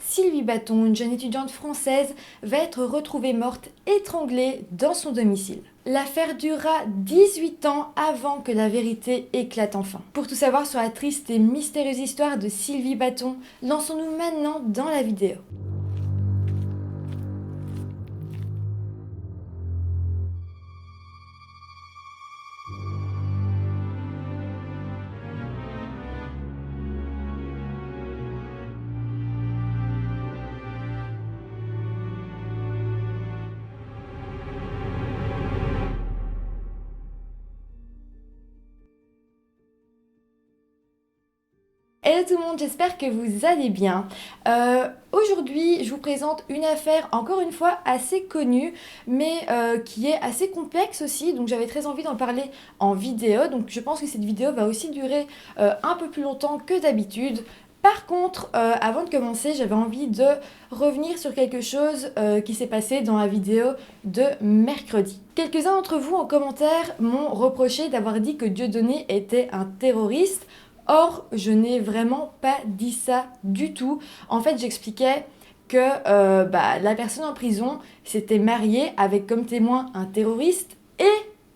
Sylvie Baton, une jeune étudiante française, va être retrouvée morte étranglée dans son domicile. L'affaire durera 18 ans avant que la vérité éclate enfin. Pour tout savoir sur la triste et mystérieuse histoire de Sylvie Baton, lançons-nous maintenant dans la vidéo. Hello tout le monde, j'espère que vous allez bien. Aujourd'hui, je vous présente une affaire, encore une fois, assez connue, mais qui est assez complexe aussi, donc j'avais très envie d'en parler en vidéo, donc je pense que cette vidéo va aussi durer un peu plus longtemps que d'habitude. Par contre, avant de commencer, j'avais envie de revenir sur quelque chose qui s'est passé dans la vidéo de mercredi. Quelques-uns d'entre vous en commentaire m'ont reproché d'avoir dit que Dieudonné était un terroriste. Or, je n'ai vraiment pas dit ça du tout. En fait, j'expliquais que la personne en prison s'était mariée avec comme témoin un terroriste et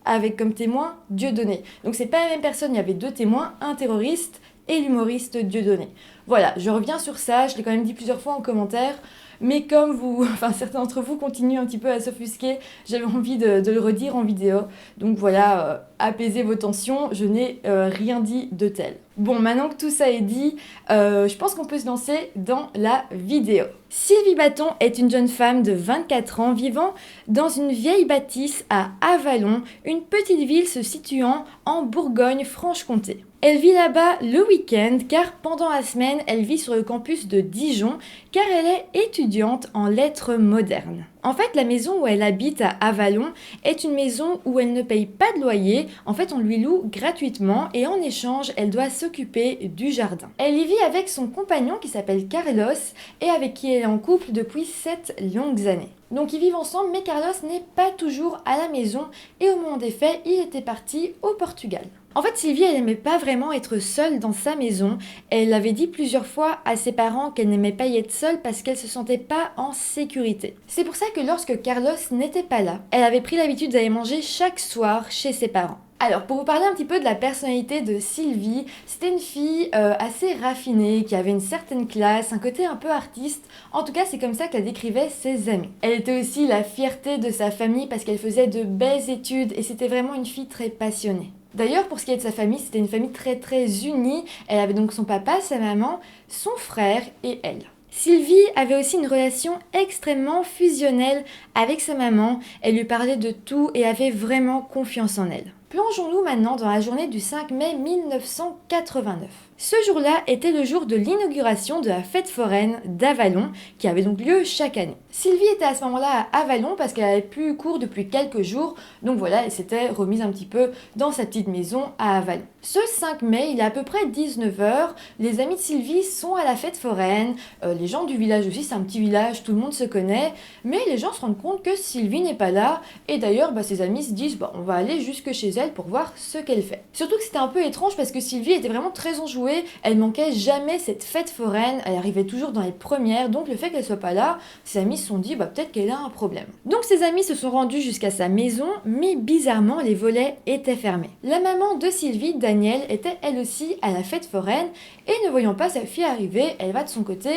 avec comme témoin Dieudonné. Donc c'est pas la même personne, il y avait deux témoins, un terroriste et l'humoriste Dieudonné. Voilà, je reviens sur ça, je l'ai quand même dit plusieurs fois en commentaire. Mais comme certains d'entre vous continuent un petit peu à s'offusquer, j'avais envie de le redire en vidéo. Donc voilà, apaisez vos tensions, je n'ai rien dit de tel. Bon, maintenant que tout ça est dit, je pense qu'on peut se lancer dans la vidéo. Sylvie Baton est une jeune femme de 24 ans vivant dans une vieille bâtisse à Avallon, une petite ville se situant en Bourgogne-Franche-Comté. Elle vit là-bas le week-end car pendant la semaine, elle vit sur le campus de Dijon car elle est étudiante en lettres modernes. En fait, la maison où elle habite à Avallon est une maison où elle ne paye pas de loyer. En fait, on lui loue gratuitement et en échange, elle doit s'occuper du jardin. Elle y vit avec son compagnon qui s'appelle Carlos et avec qui elle est en couple depuis 7 longues années. Donc ils vivent ensemble, mais Carlos n'est pas toujours à la maison et au moment des faits, il était parti au Portugal. En fait, Sylvie, elle n'aimait pas vraiment être seule dans sa maison. Elle avait dit plusieurs fois à ses parents qu'elle n'aimait pas y être seule parce qu'elle se sentait pas en sécurité. C'est pour ça que lorsque Carlos n'était pas là, elle avait pris l'habitude d'aller manger chaque soir chez ses parents. Alors, pour vous parler un petit peu de la personnalité de Sylvie, c'était une fille assez raffinée, qui avait une certaine classe, un côté un peu artiste. En tout cas, c'est comme ça qu'elle décrivait ses amis. Elle était aussi la fierté de sa famille parce qu'elle faisait de belles études et c'était vraiment une fille très passionnée. D'ailleurs, pour ce qui est de sa famille, c'était une famille très très unie. Elle avait donc son papa, sa maman, son frère et elle. Sylvie avait aussi une relation extrêmement fusionnelle avec sa maman. Elle lui parlait de tout et avait vraiment confiance en elle. Plongeons-nous maintenant dans la journée du 5 mai 1989. Ce jour-là était le jour de l'inauguration de la fête foraine d'Avallon, qui avait donc lieu chaque année. Sylvie était à ce moment-là à Avallon parce qu'elle avait plus cours depuis quelques jours, donc voilà, elle s'était remise un petit peu dans sa petite maison à Avallon. Ce 5 mai, il est à peu près 19h, les amis de Sylvie sont à la fête foraine, les gens du village aussi, c'est un petit village, tout le monde se connaît, mais les gens se rendent compte que Sylvie n'est pas là, et d'ailleurs, ses amis se disent, on va aller jusque chez elle pour voir ce qu'elle fait. Surtout que c'était un peu étrange parce que Sylvie était vraiment très enjouée, elle manquait jamais cette fête foraine, elle arrivait toujours dans les premières, donc le fait qu'elle soit pas là, ses amis se sont dit peut-être qu'elle a un problème. Donc ses amis se sont rendus jusqu'à sa maison, mais bizarrement les volets étaient fermés. La maman de Sylvie, Danielle, était elle aussi à la fête foraine et ne voyant pas sa fille arriver, elle va de son côté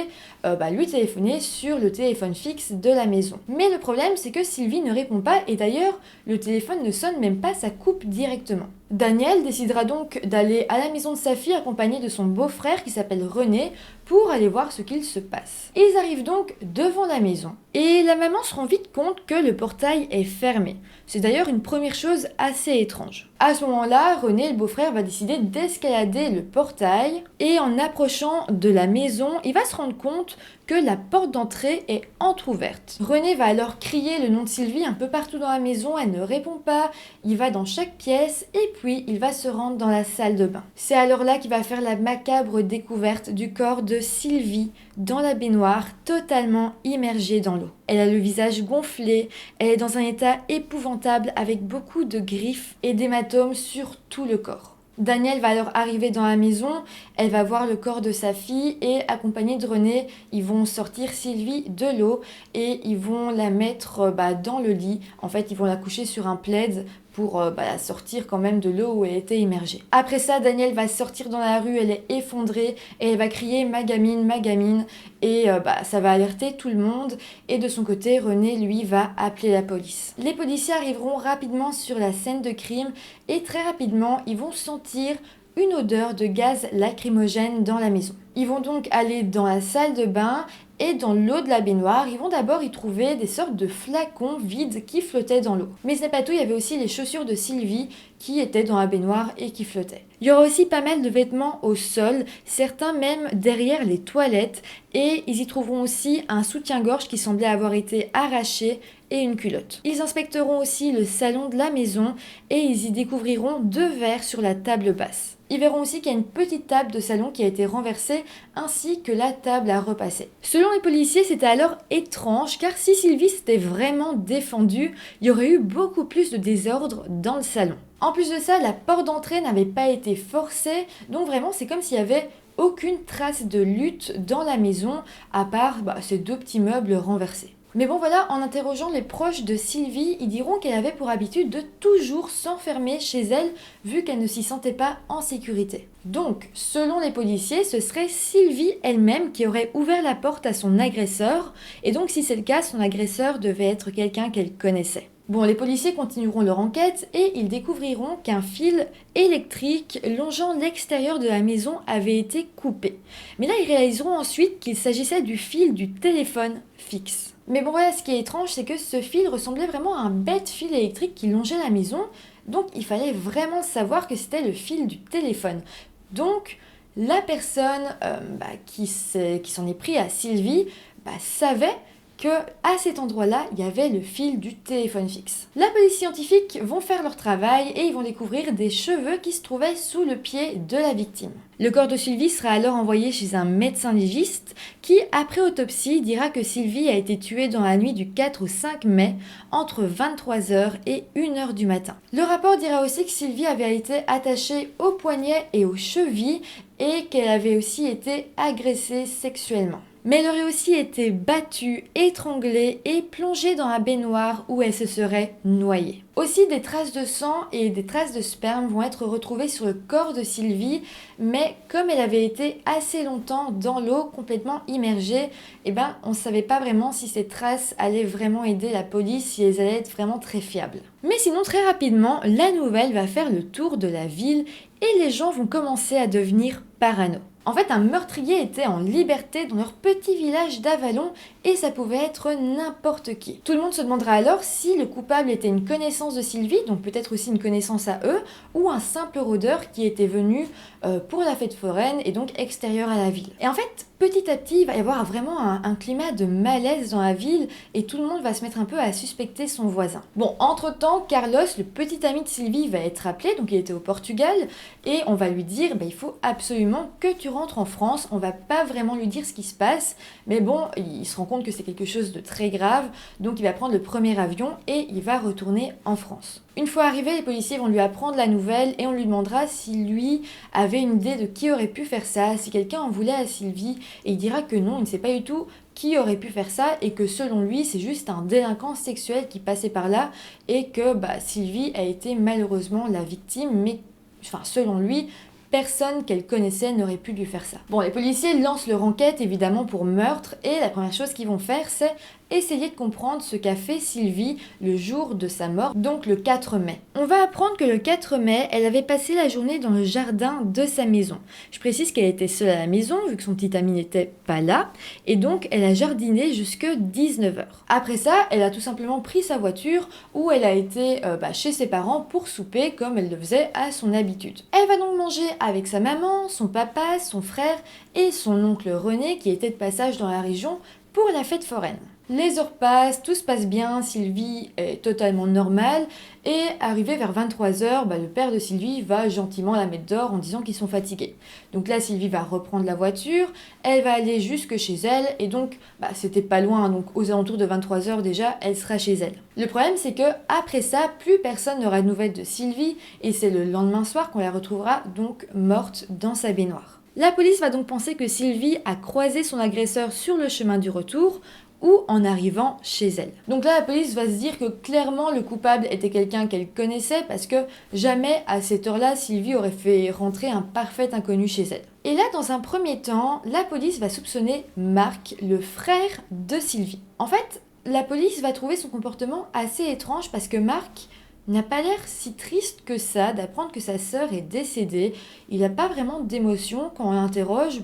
lui téléphoner sur le téléphone fixe de la maison. Mais le problème c'est que Sylvie ne répond pas et d'ailleurs le téléphone ne sonne même pas, ça coupe directement. Daniel décidera donc d'aller à la maison de sa fille accompagné de son beau-frère qui s'appelle René pour aller voir ce qu'il se passe. Ils arrivent donc devant la maison et la maman se rend vite compte que le portail est fermé. C'est d'ailleurs une première chose assez étrange. À ce moment-là, René, le beau-frère, va décider d'escalader le portail et en approchant de la maison, il va se rendre compte que la porte d'entrée est entrouverte. René va alors crier le nom de Sylvie un peu partout dans la maison, elle ne répond pas, il va dans chaque pièce et puis il va se rendre dans la salle de bain. C'est alors là qu'il va faire la macabre découverte du corps de Sylvie dans la baignoire, totalement immergée dans l'eau. Elle a le visage gonflé, elle est dans un état épouvantable avec beaucoup de griffes et d'hématomes sur tout le corps. Danielle va alors arriver dans la maison, elle va voir le corps de sa fille et accompagnée de René, ils vont sortir Sylvie de l'eau et ils vont la mettre dans le lit. En fait, ils vont la coucher sur un plaid pour la sortir quand même de l'eau où elle était immergée. Après ça, Danielle va sortir dans la rue, elle est effondrée et elle va crier ma gamine et ça va alerter tout le monde et de son côté, René lui va appeler la police. Les policiers arriveront rapidement sur la scène de crime et très rapidement, ils vont sentir une odeur de gaz lacrymogène dans la maison. Ils vont donc aller dans la salle de bain et dans l'eau de la baignoire, ils vont d'abord y trouver des sortes de flacons vides qui flottaient dans l'eau. Mais ce n'est pas tout, il y avait aussi les chaussures de Sylvie qui étaient dans la baignoire et qui flottaient. Il y aura aussi pas mal de vêtements au sol, certains même derrière les toilettes, et ils y trouveront aussi un soutien-gorge qui semblait avoir été arraché et une culotte. Ils inspecteront aussi le salon de la maison et ils y découvriront 2 verres sur la table basse. Ils verront aussi qu'il y a une petite table de salon qui a été renversée ainsi que la table à repasser. Selon les policiers, c'était alors étrange car si Sylvie s'était vraiment défendue, il y aurait eu beaucoup plus de désordre dans le salon. En plus de ça, la porte d'entrée n'avait pas été forcée, donc vraiment c'est comme s'il y avait aucune trace de lutte dans la maison à part ces 2 petits meubles renversés. Mais bon voilà, en interrogeant les proches de Sylvie, ils diront qu'elle avait pour habitude de toujours s'enfermer chez elle vu qu'elle ne s'y sentait pas en sécurité. Donc, selon les policiers, ce serait Sylvie elle-même qui aurait ouvert la porte à son agresseur et donc si c'est le cas, son agresseur devait être quelqu'un qu'elle connaissait. Bon, les policiers continueront leur enquête et ils découvriront qu'un fil électrique longeant l'extérieur de la maison avait été coupé. Mais là, ils réaliseront ensuite qu'il s'agissait du fil du téléphone fixe. Mais bon voilà, ce qui est étrange, c'est que ce fil ressemblait vraiment à un bête fil électrique qui longeait la maison, donc il fallait vraiment savoir que c'était le fil du téléphone. Donc la personne qui s'en est pris à Sylvie savait que à cet endroit-là, il y avait le fil du téléphone fixe. La police scientifique vont faire leur travail et ils vont découvrir des cheveux qui se trouvaient sous le pied de la victime. Le corps de Sylvie sera alors envoyé chez un médecin légiste qui, après autopsie, dira que Sylvie a été tuée dans la nuit du 4 au 5 mai entre 23h et 1h du matin. Le rapport dira aussi que Sylvie avait été attachée aux poignets et aux chevilles et qu'elle avait aussi été agressée sexuellement. Mais elle aurait aussi été battue, étranglée et plongée dans la baignoire où elle se serait noyée. Aussi, des traces de sang et des traces de sperme vont être retrouvées sur le corps de Sylvie, mais comme elle avait été assez longtemps dans l'eau, complètement immergée, on ne savait pas vraiment si ces traces allaient vraiment aider la police, si elles allaient être vraiment très fiables. Mais sinon, très rapidement, la nouvelle va faire le tour de la ville et les gens vont commencer à devenir parano. En fait, un meurtrier était en liberté dans leur petit village d'Avalon et ça pouvait être n'importe qui. Tout le monde se demandera alors si le coupable était une connaissance de Sylvie, donc peut-être aussi une connaissance à eux, ou un simple rôdeur qui était venu pour la fête foraine et donc extérieur à la ville. Et en fait, petit à petit, il va y avoir vraiment un climat de malaise dans la ville et tout le monde va se mettre un peu à suspecter son voisin. Bon, entre-temps, Carlos, le petit ami de Sylvie, va être appelé, donc il était au Portugal, et on va lui dire, il faut absolument que tu rentres en France. On va pas vraiment lui dire ce qui se passe, mais bon, il se rend compte que c'est quelque chose de très grave, donc il va prendre le premier avion et il va retourner en France. Une fois arrivé, les policiers vont lui apprendre la nouvelle et on lui demandera si lui avait une idée de qui aurait pu faire ça, si quelqu'un en voulait à Sylvie, et il dira que non, il ne sait pas du tout qui aurait pu faire ça et que selon lui, c'est juste un délinquant sexuel qui passait par là et que Sylvie a été malheureusement la victime, mais selon lui, personne qu'elle connaissait n'aurait pu lui faire ça. Bon, les policiers lancent leur enquête évidemment pour meurtre et la première chose qu'ils vont faire, c'est essayer de comprendre ce qu'a fait Sylvie le jour de sa mort, donc le 4 mai. On va apprendre que le 4 mai, elle avait passé la journée dans le jardin de sa maison. Je précise qu'elle était seule à la maison, vu que son petit ami n'était pas là, et donc elle a jardiné jusque 19h. Après ça, elle a tout simplement pris sa voiture, où elle a été chez ses parents pour souper, comme elle le faisait à son habitude. Elle va donc manger avec sa maman, son papa, son frère et son oncle René, qui était de passage dans la région, pour la fête foraine. Les heures passent, tout se passe bien, Sylvie est totalement normale et arrivé vers 23h, le père de Sylvie va gentiment la mettre dehors en disant qu'ils sont fatigués. Donc là, Sylvie va reprendre la voiture, elle va aller jusque chez elle et donc c'était pas loin, donc aux alentours de 23h déjà, elle sera chez elle. Le problème c'est que après ça, plus personne n'aura de nouvelles de Sylvie et c'est le lendemain soir qu'on la retrouvera donc morte dans sa baignoire. La police va donc penser que Sylvie a croisé son agresseur sur le chemin du retour ou en arrivant chez elle. Donc là, la police va se dire que clairement le coupable était quelqu'un qu'elle connaissait parce que jamais à cette heure-là, Sylvie aurait fait rentrer un parfait inconnu chez elle. Et là, dans un premier temps, la police va soupçonner Marc, le frère de Sylvie. En fait, la police va trouver son comportement assez étrange parce que Marc n'a pas l'air si triste que ça d'apprendre que sa sœur est décédée. Il n'a pas vraiment d'émotion quand on l'interroge,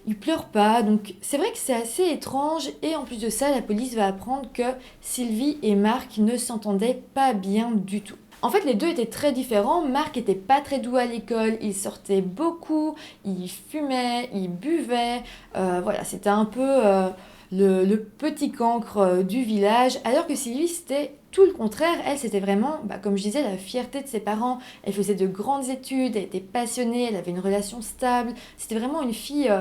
il pleure pas, donc c'est vrai que c'est assez étrange et en plus de ça, la police va apprendre que Sylvie et Marc ne s'entendaient pas bien du tout. En fait, les deux étaient très différents. Marc était pas très doux à l'école, il sortait beaucoup, il fumait, il buvait, c'était un peu le petit cancre du village, alors que Sylvie c'était tout le contraire. Elle, c'était vraiment, comme je disais, la fierté de ses parents. Elle faisait de grandes études, elle était passionnée, elle avait une relation stable, c'était vraiment une fille...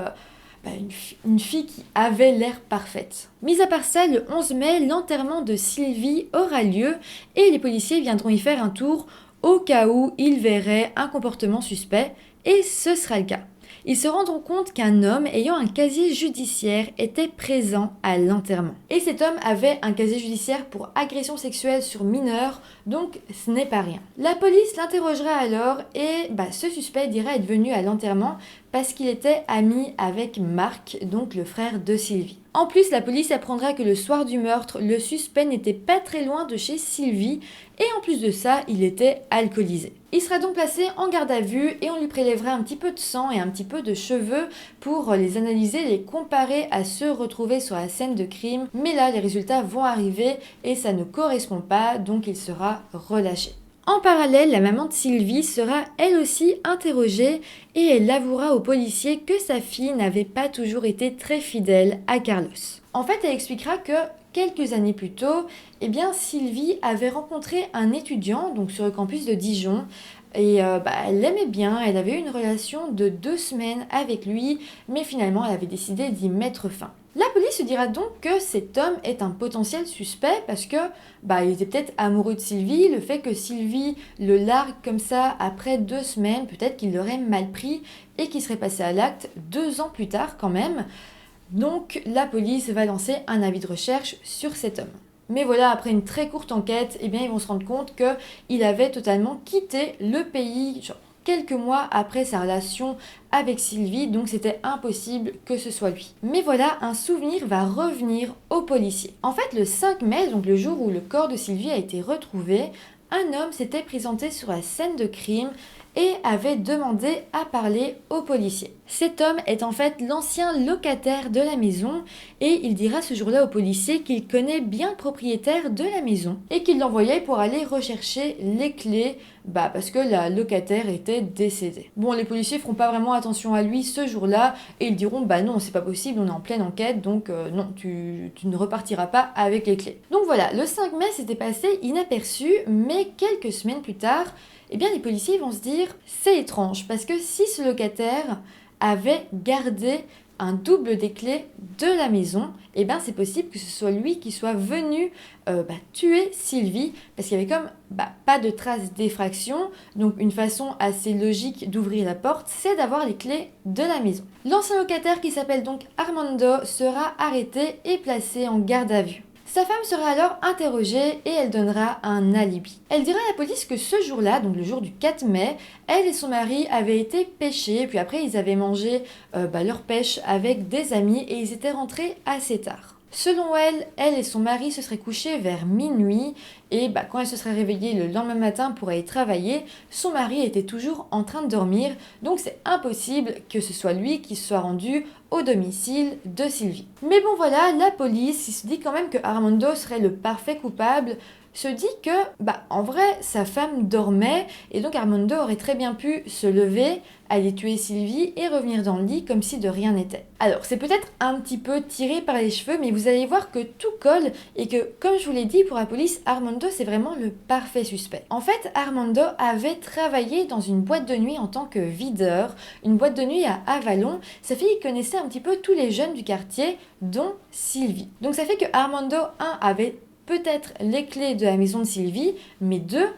une fille qui avait l'air parfaite. Mis à part ça, le 11 mai, l'enterrement de Sylvie aura lieu et les policiers viendront y faire un tour au cas où ils verraient un comportement suspect, et ce sera le cas. Ils se rendront compte qu'un homme ayant un casier judiciaire était présent à l'enterrement. Et cet homme avait un casier judiciaire pour agression sexuelle sur mineur, donc ce n'est pas rien. La police l'interrogera alors et ce suspect dira être venu à l'enterrement parce qu'il était ami avec Marc, donc le frère de Sylvie. En plus, la police apprendra que le soir du meurtre, le suspect n'était pas très loin de chez Sylvie et en plus de ça, il était alcoolisé. Il sera donc placé en garde à vue et on lui prélèvera un petit peu de sang et un petit peu de cheveux pour les analyser, les comparer à ceux retrouvés sur la scène de crime. Mais là, les résultats vont arriver et ça ne correspond pas, donc il sera relâché. En parallèle, la maman de Sylvie sera elle aussi interrogée et elle avouera aux policiers que sa fille n'avait pas toujours été très fidèle à Carlos. En fait, elle expliquera que quelques années plus tôt, Sylvie avait rencontré un étudiant donc sur le campus de Dijon et elle l'aimait bien, elle avait eu une relation de 2 semaines avec lui, mais finalement elle avait décidé d'y mettre fin. La police se dira donc que cet homme est un potentiel suspect parce que il était peut-être amoureux de Sylvie, le fait que Sylvie le largue comme ça après 2 semaines, peut-être qu'il l'aurait mal pris et qu'il serait passé à l'acte 2 ans plus tard quand même. Donc la police va lancer un avis de recherche sur cet homme. Mais voilà, après une très courte enquête, ils vont se rendre compte qu'il avait totalement quitté le pays, quelques mois après sa relation avec Sylvie, donc c'était impossible que ce soit lui. Mais voilà, un souvenir va revenir aux policiers. En fait, le 5 mai, donc le jour où le corps de Sylvie a été retrouvé, un homme s'était présenté sur la scène de crime et avait demandé à parler aux policiers. Cet homme est en fait l'ancien locataire de la maison et il dira ce jour-là aux policiers qu'il connaît bien le propriétaire de la maison et qu'il l'envoyait pour aller rechercher les clés parce que la locataire était décédée. Bon, les policiers feront pas vraiment attention à lui ce jour-là et ils diront non, c'est pas possible, on est en pleine enquête, donc non, tu ne repartiras pas avec les clés. Donc voilà, le 5 mai s'était passé inaperçu, mais quelques semaines plus tard, les policiers vont se dire c'est étrange parce que si ce locataire avait gardé un double des clés de la maison, c'est possible que ce soit lui qui soit venu tuer Sylvie parce qu'il y avait comme pas de traces d'effraction, donc une façon assez logique d'ouvrir la porte, c'est d'avoir les clés de la maison. L'ancien locataire qui s'appelle donc Armando sera arrêté et placé en garde à vue. Sa femme sera alors interrogée et elle donnera un alibi. Elle dira à la police que ce jour-là, donc le jour du 4 mai, elle et son mari avaient été pêcher, puis après ils avaient mangé leur pêche avec des amis et ils étaient rentrés assez tard. Selon elle, elle et son mari se seraient couchés vers minuit et quand elle se serait réveillée le lendemain matin pour aller travailler, son mari était toujours en train de dormir, donc c'est impossible que ce soit lui qui se soit rendu au domicile de Sylvie. Mais bon voilà, la police se dit quand même que Armando serait le parfait coupable se dit que, en vrai, sa femme dormait et donc Armando aurait très bien pu se lever, aller tuer Sylvie et revenir dans le lit comme si de rien n'était. Alors, c'est peut-être un petit peu tiré par les cheveux, mais vous allez voir que tout colle et que, comme je vous l'ai dit, pour la police, Armando, c'est vraiment le parfait suspect. En fait, Armando avait travaillé dans une boîte de nuit en tant que videur, une boîte de nuit à Avalon. Ça fait qu'il connaissait un petit peu tous les jeunes du quartier, dont Sylvie. Donc ça fait que Armando, avait peut-être les clés de la maison de Sylvie, mais deux,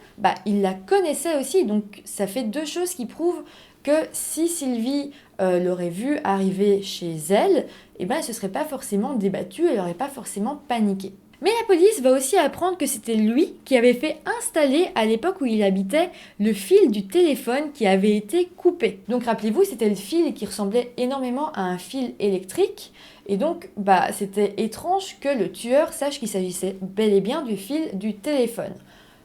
il la connaissait aussi. Donc ça fait deux choses qui prouvent que si Sylvie l'aurait vue arriver chez elle, elle ne se serait pas forcément débattue, elle n'aurait pas forcément paniqué. Mais la police va aussi apprendre que c'était lui qui avait fait installer à l'époque où il habitait le fil du téléphone qui avait été coupé. Donc rappelez-vous, c'était le fil qui ressemblait énormément à un fil électrique. Et donc, c'était étrange que le tueur sache qu'il s'agissait bel et bien du fil du téléphone.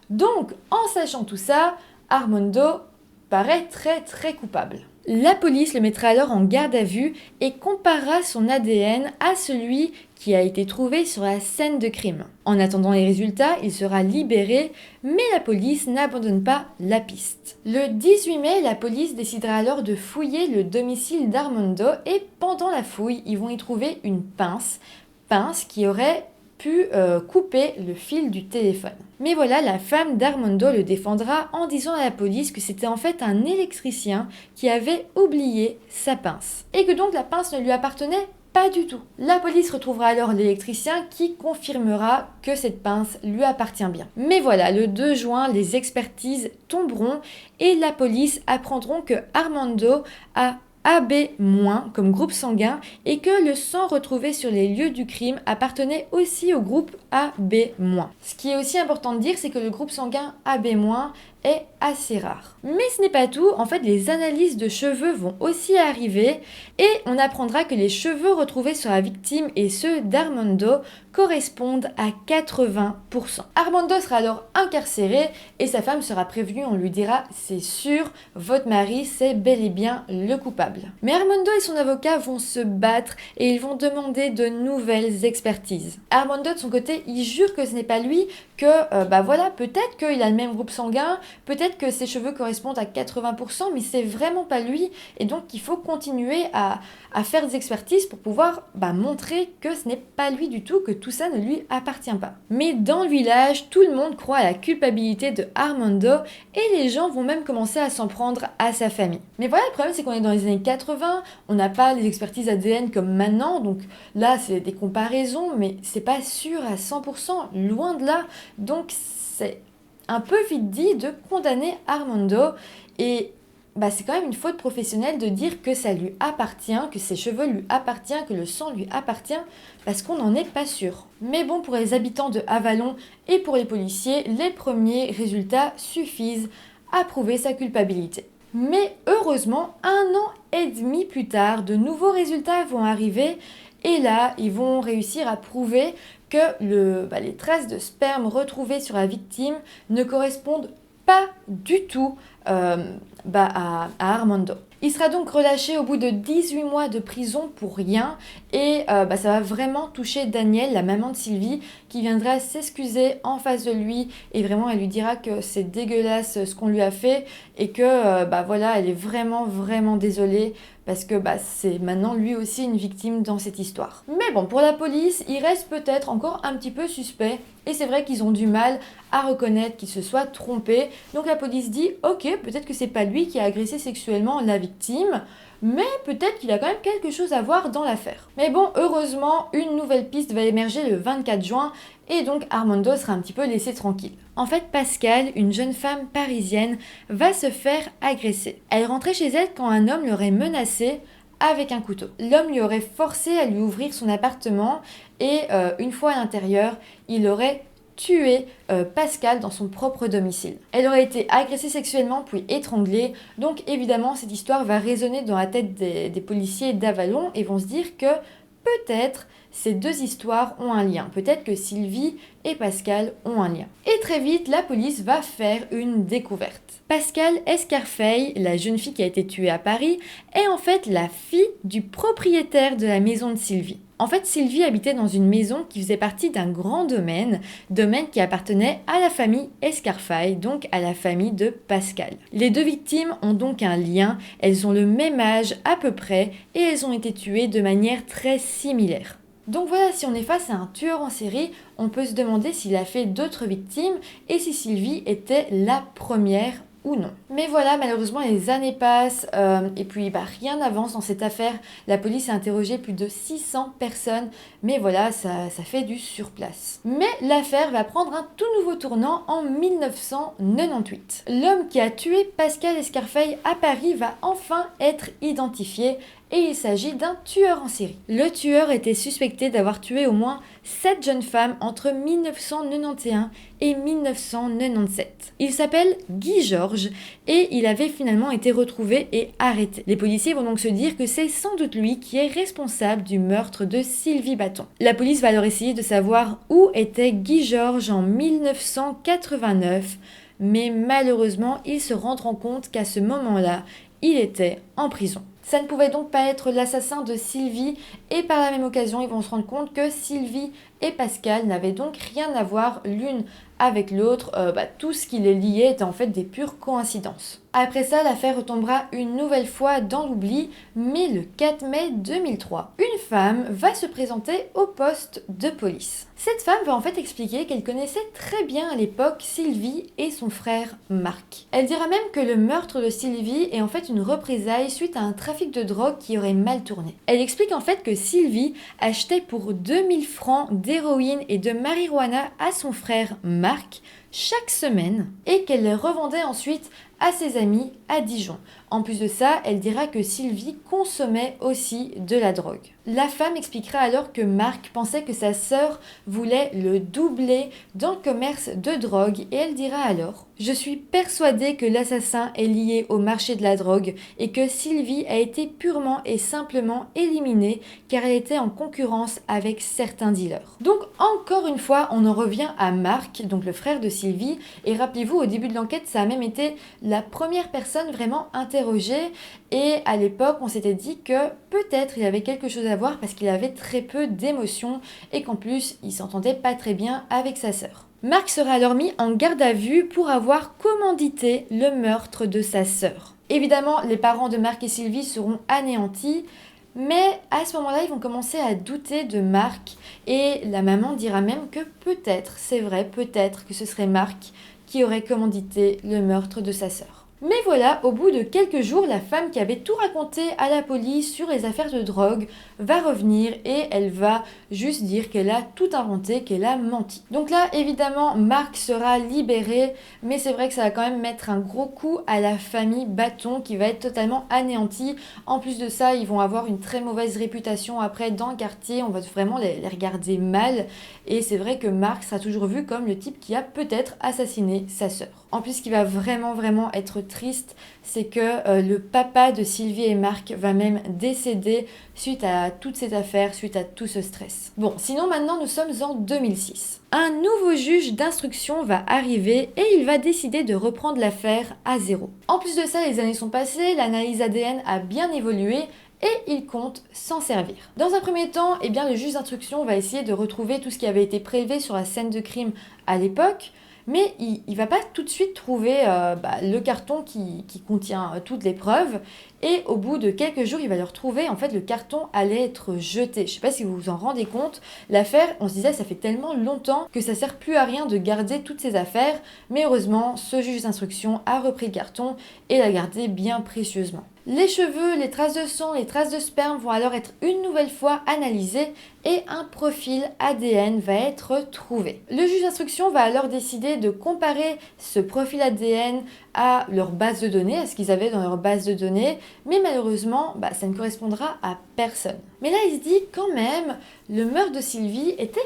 Donc, en sachant tout ça, Armando paraît très très coupable. La police le mettra alors en garde à vue et comparera son ADN à celui qui a été trouvé sur la scène de crime. En attendant les résultats, il sera libéré, mais la police n'abandonne pas la piste. Le 18 mai, la police décidera alors de fouiller le domicile d'Armando et pendant la fouille, ils vont y trouver une pince qui aurait pu couper le fil du téléphone. Mais voilà, la femme d'Armando le défendra en disant à la police que c'était en fait un électricien qui avait oublié sa pince. Et que donc la pince ne lui appartenait pas du tout. La police retrouvera alors l'électricien qui confirmera que cette pince lui appartient bien. Mais voilà, le 2 juin, les expertises tomberont et la police apprendront que Armando a AB- comme groupe sanguin et que le sang retrouvé sur les lieux du crime appartenait aussi au groupe AB-. Ce qui est aussi important de dire, c'est que le groupe sanguin AB- est assez rare. Mais ce n'est pas tout, en fait les analyses de cheveux vont aussi arriver et on apprendra que les cheveux retrouvés sur la victime et ceux d'Armando correspondent à 80%. Armando sera alors incarcéré et sa femme sera prévenue, on lui dira c'est sûr, votre mari c'est bel et bien le coupable. Mais Armando et son avocat vont se battre et ils vont demander de nouvelles expertises. Armando de son côté, il jure que ce n'est pas lui, que voilà, peut-être qu'il a le même groupe sanguin, peut-être que ses cheveux correspondent à 80%, mais c'est vraiment pas lui et donc il faut continuer à faire des expertises pour pouvoir montrer que ce n'est pas lui du tout, que tout ça ne lui appartient pas. Mais dans le village, tout le monde croit à la culpabilité de Armando et les gens vont même commencer à s'en prendre à sa famille. Mais voilà, le problème c'est qu'on est dans les années 80, on n'a pas les expertises ADN comme maintenant, donc là c'est des comparaisons, mais c'est pas sûr à 100%, loin de là, donc c'est un peu vite dit de condamner Armando et c'est quand même une faute professionnelle de dire que ça lui appartient, que ses cheveux lui appartiennent, que le sang lui appartient, parce qu'on n'en est pas sûr. Mais bon, pour les habitants de Avalon et pour les policiers, les premiers résultats suffisent à prouver sa culpabilité. Mais heureusement, 1 an et demi plus tard, de nouveaux résultats vont arriver et là, ils vont réussir à prouver que les traces de sperme retrouvées sur la victime ne correspondent pas du tout à Armando. Il sera donc relâché au bout de 18 mois de prison pour rien et ça va vraiment toucher Danielle, la maman de Sylvie, qui viendra s'excuser en face de lui et vraiment elle lui dira que c'est dégueulasse ce qu'on lui a fait et que voilà, elle est vraiment vraiment désolée parce que c'est maintenant lui aussi une victime dans cette histoire. Mais bon, pour la police, il reste peut-être encore un petit peu suspect et c'est vrai qu'ils ont du mal à reconnaître qu'il se soit trompé. Donc la police dit ok, peut-être que c'est pas lui qui a agressé sexuellement la victime, mais peut-être qu'il a quand même quelque chose à voir dans l'affaire. Mais bon, heureusement, une nouvelle piste va émerger le 24 juin et donc Armando sera un petit peu laissé tranquille. En fait, Pascal, une jeune femme parisienne, va se faire agresser. Elle rentrait chez elle quand un homme l'aurait menacée avec un couteau. L'homme lui aurait forcé à lui ouvrir son appartement et une fois à l'intérieur, il aurait tué Pascal dans son propre domicile. Elle aurait été agressée sexuellement puis étranglée, donc évidemment cette histoire va résonner dans la tête des policiers d'Avalon et vont se dire que peut-être ces deux histoires ont un lien. Peut-être que Sylvie et Pascal ont un lien. Et très vite, la police va faire une découverte. Pascal Escarfeil, la jeune fille qui a été tuée à Paris, est en fait la fille du propriétaire de la maison de Sylvie. En fait, Sylvie habitait dans une maison qui faisait partie d'un grand domaine qui appartenait à la famille Escarfaille, donc à la famille de Pascal. Les deux victimes ont donc un lien, elles ont le même âge à peu près et elles ont été tuées de manière très similaire. Donc voilà, si on est face à un tueur en série, on peut se demander s'il a fait d'autres victimes et si Sylvie était la première ou non. Mais voilà, malheureusement les années passent et puis rien n'avance dans cette affaire. La police a interrogé plus de 600 personnes, mais voilà, ça fait du surplace. Mais l'affaire va prendre un tout nouveau tournant en 1998. L'homme qui a tué Pascal Escarfaille à Paris va enfin être identifié et il s'agit d'un tueur en série. Le tueur était suspecté d'avoir tué au moins 7 jeunes femmes entre 1991 et 1997. Il s'appelle Guy Georges et il avait finalement été retrouvé et arrêté. Les policiers vont donc se dire que c'est sans doute lui qui est responsable du meurtre de Sylvie Baton. La police va alors essayer de savoir où était Guy Georges en 1989, mais malheureusement, ils se rendront compte qu'à ce moment-là, il était en prison. Ça ne pouvait donc pas être l'assassin de Sylvie et par la même occasion, ils vont se rendre compte que Sylvie et Pascal n'avaient donc rien à voir l'une avec l'autre. Tout ce qui les liait était en fait des pures coïncidences. Après ça, l'affaire retombera une nouvelle fois dans l'oubli, mais le 4 mai 2003, une femme va se présenter au poste de police. Cette femme va en fait expliquer qu'elle connaissait très bien à l'époque Sylvie et son frère Marc. Elle dira même que le meurtre de Sylvie est en fait une représaille suite à un trafic de drogue qui aurait mal tourné. Elle explique en fait que Sylvie achetait pour 2000 francs d'héroïne et de marijuana à son frère Marc chaque semaine et qu'elle les revendait ensuite à ses amis à Dijon. En plus de ça, elle dira que Sylvie consommait aussi de la drogue. La femme expliquera alors que Marc pensait que sa sœur voulait le doubler dans le commerce de drogue et elle dira alors « Je suis persuadée que l'assassin est lié au marché de la drogue et que Sylvie a été purement et simplement éliminée car elle était en concurrence avec certains dealers. » Donc encore une fois, on en revient à Marc, donc le frère de Sylvie, et rappelez-vous, au début de l'enquête, ça a même été la première personne vraiment interrogée et à l'époque, on s'était dit que peut-être il avait quelque chose à voir parce qu'il avait très peu d'émotions et qu'en plus, il s'entendait pas très bien avec sa sœur. Marc sera alors mis en garde à vue pour avoir commandité le meurtre de sa sœur. Évidemment, les parents de Marc et Sylvie seront anéantis, mais à ce moment-là, ils vont commencer à douter de Marc et la maman dira même que peut-être, c'est vrai, peut-être que ce serait Marc qui aurait commandité le meurtre de sa sœur. Mais voilà, au bout de quelques jours, la femme qui avait tout raconté à la police sur les affaires de drogue va revenir et elle va juste dire qu'elle a tout inventé, qu'elle a menti. Donc là, évidemment, Marc sera libéré, mais c'est vrai que ça va quand même mettre un gros coup à la famille Baton qui va être totalement anéantie. En plus de ça, ils vont avoir une très mauvaise réputation après dans le quartier, on va vraiment les regarder mal. Et c'est vrai que Marc sera toujours vu comme le type qui a peut-être assassiné sa sœur. En plus, ce qui va vraiment être triste, c'est que le papa de Sylvie et Marc va même décéder suite à toute cette affaire, suite à tout ce stress. Bon, sinon maintenant nous sommes en 2006. Un nouveau juge d'instruction va arriver et il va décider de reprendre l'affaire à zéro. En plus de ça, les années sont passées, l'analyse ADN a bien évolué et il compte s'en servir. Dans un premier temps, le juge d'instruction va essayer de retrouver tout ce qui avait été prélevé sur la scène de crime à l'époque, mais il va pas tout de suite trouver le carton qui contient toutes les preuves et au bout de quelques jours il va le retrouver. En fait, le carton allait être jeté. Je sais pas si vous vous en rendez compte, l'affaire, on se disait ça fait tellement longtemps que ça sert plus à rien de garder toutes ces affaires, mais heureusement ce juge d'instruction a repris le carton et l'a gardé bien précieusement. Les cheveux, les traces de sang, les traces de sperme vont alors être une nouvelle fois analysées et un profil ADN va être trouvé. Le juge d'instruction va alors décider de comparer ce profil ADN à leur base de données, à ce qu'ils avaient dans leur base de données, mais malheureusement, ça ne correspondra à personne. Mais là, il se dit quand même, le meurtre de Sylvie était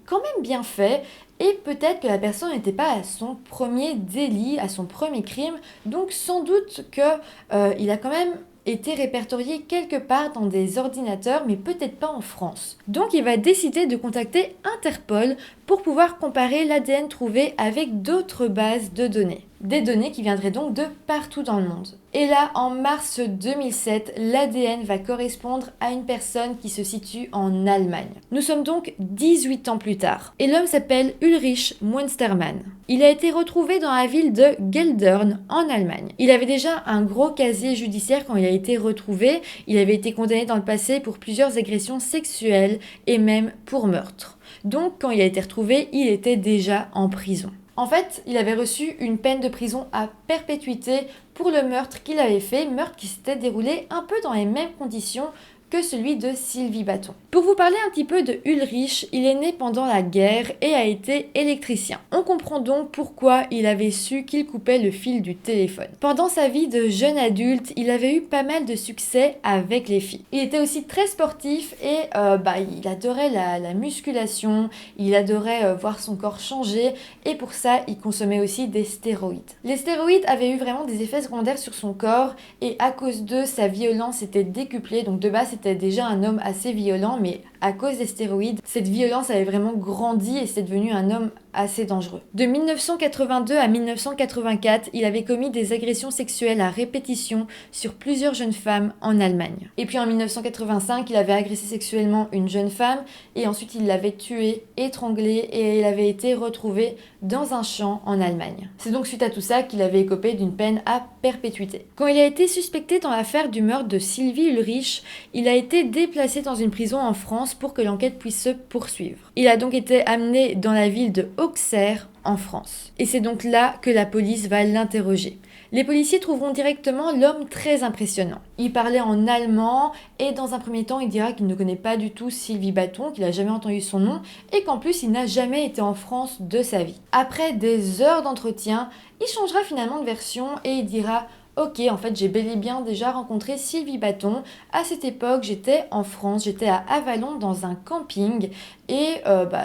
quand même bien fait et peut-être que la personne n'était pas à son premier délit, à son premier crime, donc sans doute qu'il a quand même été répertorié quelque part dans des ordinateurs, mais peut-être pas en France. Donc il va décider de contacter Interpol pour pouvoir comparer l'ADN trouvé avec d'autres bases de données. des données qui viendraient donc de partout dans le monde. Et là, en mars 2007, l'ADN va correspondre à une personne qui se situe en Allemagne. Nous sommes donc 18 ans plus tard. Et l'homme s'appelle Ulrich Münstermann. Il a été retrouvé dans la ville de Geldern, en Allemagne. Il avait déjà un gros casier judiciaire quand il a été retrouvé. Il avait été condamné dans le passé pour plusieurs agressions sexuelles et même pour meurtre. Donc, quand il a été retrouvé, il était déjà en prison. En fait, il avait reçu une peine de prison à perpétuité pour le meurtre qu'il avait fait, meurtre qui s'était déroulé un peu dans les mêmes conditions que celui de Sylvie Baton. Pour vous parler un petit peu de Ulrich, il est né pendant la guerre et a été électricien. On comprend donc pourquoi il avait su qu'il coupait le fil du téléphone. Pendant sa vie de jeune adulte, il avait eu pas mal de succès avec les filles. Il était aussi très sportif et il adorait la musculation, il adorait voir son corps changer et pour ça, il consommait aussi des stéroïdes. Les stéroïdes avaient eu vraiment des effets secondaires sur son corps et à cause d'eux, sa violence était décuplée. Donc de base, c'était déjà un homme assez violent, mais à cause des stéroïdes, cette violence avait vraiment grandi et c'est devenu un homme assez dangereux. De 1982 à 1984, il avait commis des agressions sexuelles à répétition sur plusieurs jeunes femmes en Allemagne. Et puis en 1985, il avait agressé sexuellement une jeune femme et ensuite il l'avait tuée, étranglée et il avait été retrouvé dans un champ en Allemagne. C'est donc suite à tout ça qu'il avait écopé d'une peine à perpétuité. Quand il a été suspecté dans l'affaire du meurtre de Sylvie Ulrich, il a été déplacé dans une prison en France pour que l'enquête puisse se poursuivre. Il a donc été amené dans la ville de Auxerre, en France. Et c'est donc là que la police va l'interroger. Les policiers trouveront directement l'homme très impressionnant. Il parlait en allemand et dans un premier temps, il dira qu'il ne connaît pas du tout Sylvie Baton, qu'il n'a jamais entendu son nom et qu'en plus, il n'a jamais été en France de sa vie. Après des heures d'entretien, il changera finalement de version et il dira: ok, en fait, j'ai bel et bien déjà rencontré Sylvie Baton. À cette époque, j'étais en France, j'étais à Avallon dans un camping et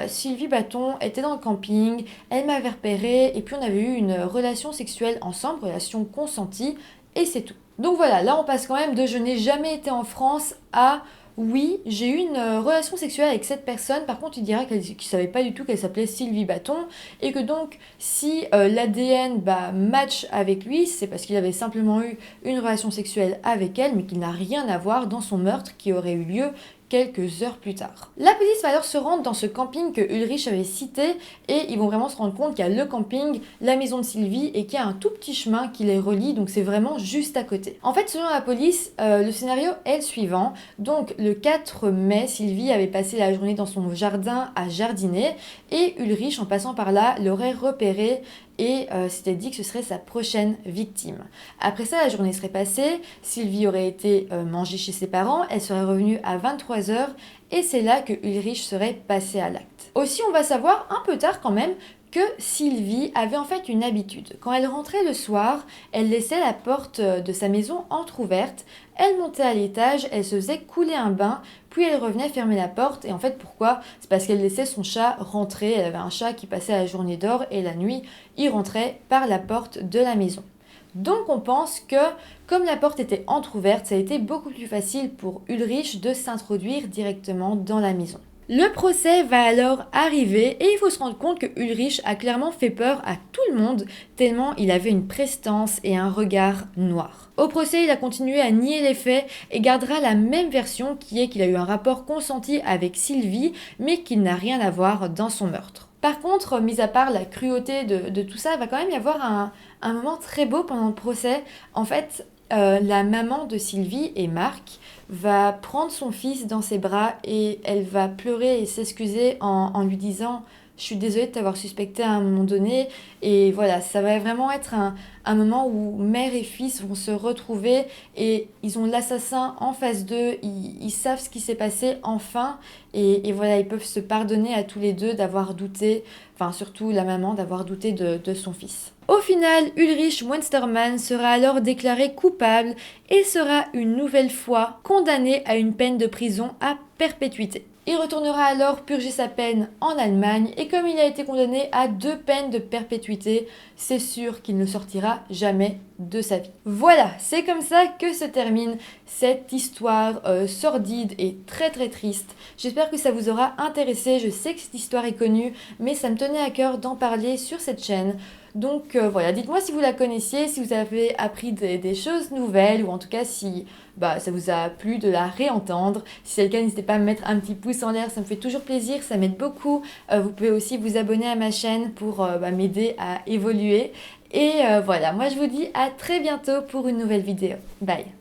Sylvie Baton était dans le camping, elle m'avait repéré et puis on avait eu une relation sexuelle ensemble, relation consentie et c'est tout. Donc voilà, là on passe quand même de je n'ai jamais été en France à oui, j'ai eu une relation sexuelle avec cette personne. Par contre, il dira qu'il ne savait pas du tout qu'elle s'appelait Sylvie Baton et que donc si l'ADN match avec lui, c'est parce qu'il avait simplement eu une relation sexuelle avec elle, mais qu'il n'a rien à voir dans son meurtre qui aurait eu lieu quelques heures plus tard. La police va alors se rendre dans ce camping que Ulrich avait cité et ils vont vraiment se rendre compte qu'il y a le camping, la maison de Sylvie et qu'il y a un tout petit chemin qui les relie, donc c'est vraiment juste à côté. En fait, selon la police, le scénario est le suivant. Donc le 4 mai, Sylvie avait passé la journée dans son jardin à jardiner et Ulrich, en passant par là, l'aurait repéré et s'était dit que ce serait sa prochaine victime. Après ça, la journée serait passée, Sylvie aurait été mangée chez ses parents, elle serait revenue à 23h et c'est là que Ulrich serait passé à l'acte. Aussi, on va savoir un peu tard quand même que Sylvie avait en fait une habitude. Quand elle rentrait le soir, elle laissait la porte de sa maison entrouverte, elle montait à l'étage, elle se faisait couler un bain, puis elle revenait fermer la porte. Et en fait, pourquoi ? C'est parce qu'elle laissait son chat rentrer. Elle avait un chat qui passait la journée dehors et la nuit, il rentrait par la porte de la maison. Donc on pense que, comme la porte était entrouverte, ça a été beaucoup plus facile pour Ulrich de s'introduire directement dans la maison. Le procès va alors arriver et il faut se rendre compte que Ulrich a clairement fait peur à tout le monde tellement il avait une prestance et un regard noir. Au procès, il a continué à nier les faits et gardera la même version qui est qu'il a eu un rapport consenti avec Sylvie mais qu'il n'a rien à voir dans son meurtre. Par contre, mis à part la cruauté de tout ça, il va quand même y avoir un moment très beau pendant le procès. En fait, la maman de Sylvie et Marc va prendre son fils dans ses bras et elle va pleurer et s'excuser en lui disant « Je suis désolée de t'avoir suspecté à un moment donné » et voilà, ça va vraiment être un moment où mère et fils vont se retrouver et ils ont l'assassin en face d'eux, ils savent ce qui s'est passé enfin et voilà, ils peuvent se pardonner à tous les deux d'avoir douté, enfin surtout la maman d'avoir douté de son fils. Au final, Ulrich Münstermann sera alors déclaré coupable et sera une nouvelle fois condamné à une peine de prison à perpétuité. Il retournera alors purger sa peine en Allemagne et comme il a été condamné à 2 peines de perpétuité, c'est sûr qu'il ne sortira jamais de sa vie. Voilà, c'est comme ça que se termine cette histoire sordide et très très triste. J'espère que ça vous aura intéressé. Je sais que cette histoire est connue, mais ça me tenait à cœur d'en parler sur cette chaîne. Donc voilà, dites-moi si vous la connaissiez, si vous avez appris des choses nouvelles, ou en tout cas si ça vous a plu de la réentendre. Si c'est le cas, n'hésitez pas à me mettre un petit pouce en l'air, ça me fait toujours plaisir, ça m'aide beaucoup. Vous pouvez aussi vous abonner à ma chaîne pour m'aider à évoluer. Et voilà, moi je vous dis à très bientôt pour une nouvelle vidéo. Bye!